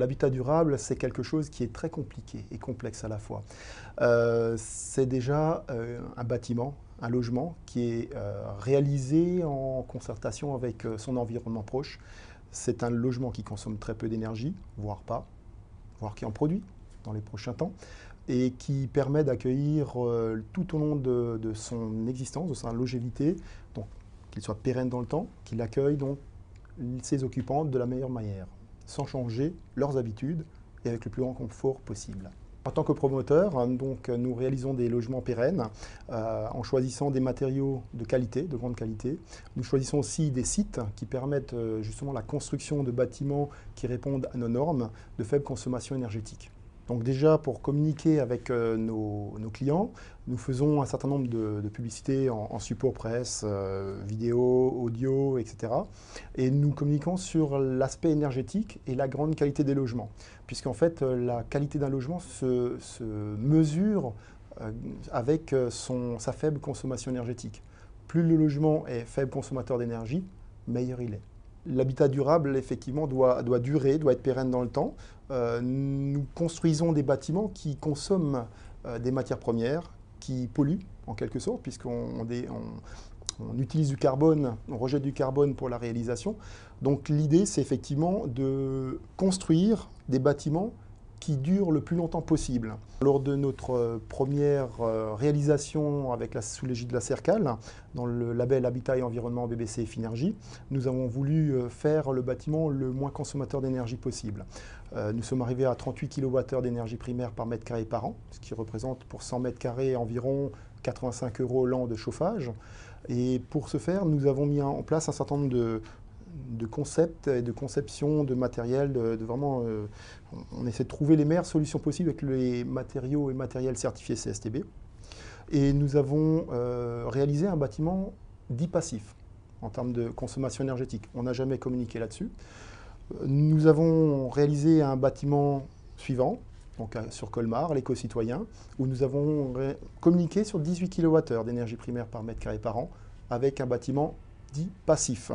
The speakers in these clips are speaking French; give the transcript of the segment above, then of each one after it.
l'habitat durable, c'est quelque chose qui est très compliqué et complexe à la fois. C'est déjà un bâtiment, un logement qui est réalisé en concertation avec son environnement proche. C'est un logement qui consomme très peu d'énergie, voire pas, voire qui en produit dans les prochains temps, et qui permet d'accueillir tout au long de son existence, de sa longévité, donc qu'il soit pérenne dans le temps, qu'il accueille donc ses occupants de la meilleure manière, sans changer leurs habitudes et avec le plus grand confort possible. En tant que promoteur, donc, nous réalisons des logements pérennes en choisissant des matériaux de qualité, de grande qualité. Nous choisissons aussi des sites qui permettent justement la construction de bâtiments qui répondent à nos normes de faible consommation énergétique. Donc déjà, pour communiquer avec nos clients, nous faisons un certain nombre de publicités en support presse, vidéo, audio, etc. Et nous communiquons sur l'aspect énergétique et la grande qualité des logements. Puisqu'en fait, la qualité d'un logement se mesure avec sa faible consommation énergétique. Plus le logement est faible consommateur d'énergie, meilleur il est. L'habitat durable, effectivement, doit durer, doit être pérenne dans le temps. Nous construisons des bâtiments qui consomment des matières premières, qui polluent, en quelque sorte, puisqu'on utilise du carbone, on rejette du carbone pour la réalisation. Donc l'idée, c'est effectivement de construire des bâtiments qui durent le plus longtemps possible. Lors de notre première réalisation sous l'égide de la CERCAL, dans le label Habitat et Environnement BBC Finergie, nous avons voulu faire le bâtiment le moins consommateur d'énergie possible. Nous sommes arrivés à 38 kWh d'énergie primaire par mètre carré par an, ce qui représente pour 100 mètres carrés environ 85 € l'an de chauffage. Et pour ce faire, nous avons mis en place un certain nombre de concepts et de conceptions de matériel, on essaie de trouver les meilleures solutions possibles avec les matériaux et matériels certifiés CSTB. Et nous avons réalisé un bâtiment dit passif en termes de consommation énergétique. On n'a jamais communiqué là-dessus. Nous avons réalisé un bâtiment suivant, donc sur Colmar, l'éco-citoyen, où nous avons communiqué sur 18 kWh d'énergie primaire par mètre carré par an, avec un bâtiment dit passif.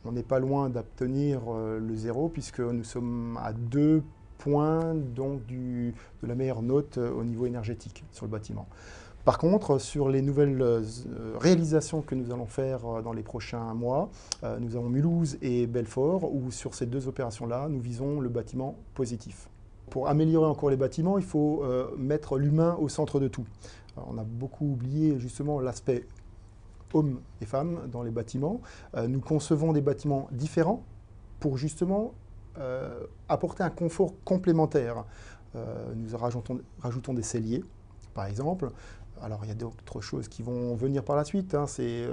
On n'est pas loin d'obtenir le zéro, puisque nous sommes à 2 points donc, de la meilleure note au niveau énergétique sur le bâtiment. Par contre, sur les nouvelles réalisations que nous allons faire dans les prochains mois, nous avons Mulhouse et Belfort, où sur ces deux opérations-là, nous visons le bâtiment positif. Pour améliorer encore les bâtiments, il faut mettre l'humain au centre de tout. Alors, on a beaucoup oublié justement l'aspect hommes et femmes dans les bâtiments. Nous concevons des bâtiments différents pour justement apporter un confort complémentaire. Nous rajoutons des celliers, par exemple. Alors, il y a d'autres choses qui vont venir par la suite. C'est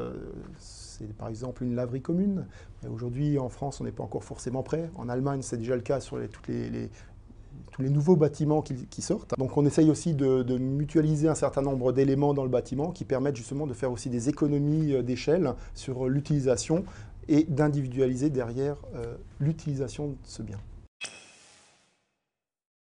par exemple une laverie commune. Aujourd'hui, en France, on n'est pas encore forcément prêt. En Allemagne, c'est déjà le cas sur tous les nouveaux bâtiments qui sortent. Donc on essaye aussi de mutualiser un certain nombre d'éléments dans le bâtiment qui permettent justement de faire aussi des économies d'échelle sur l'utilisation et d'individualiser derrière l'utilisation de ce bien.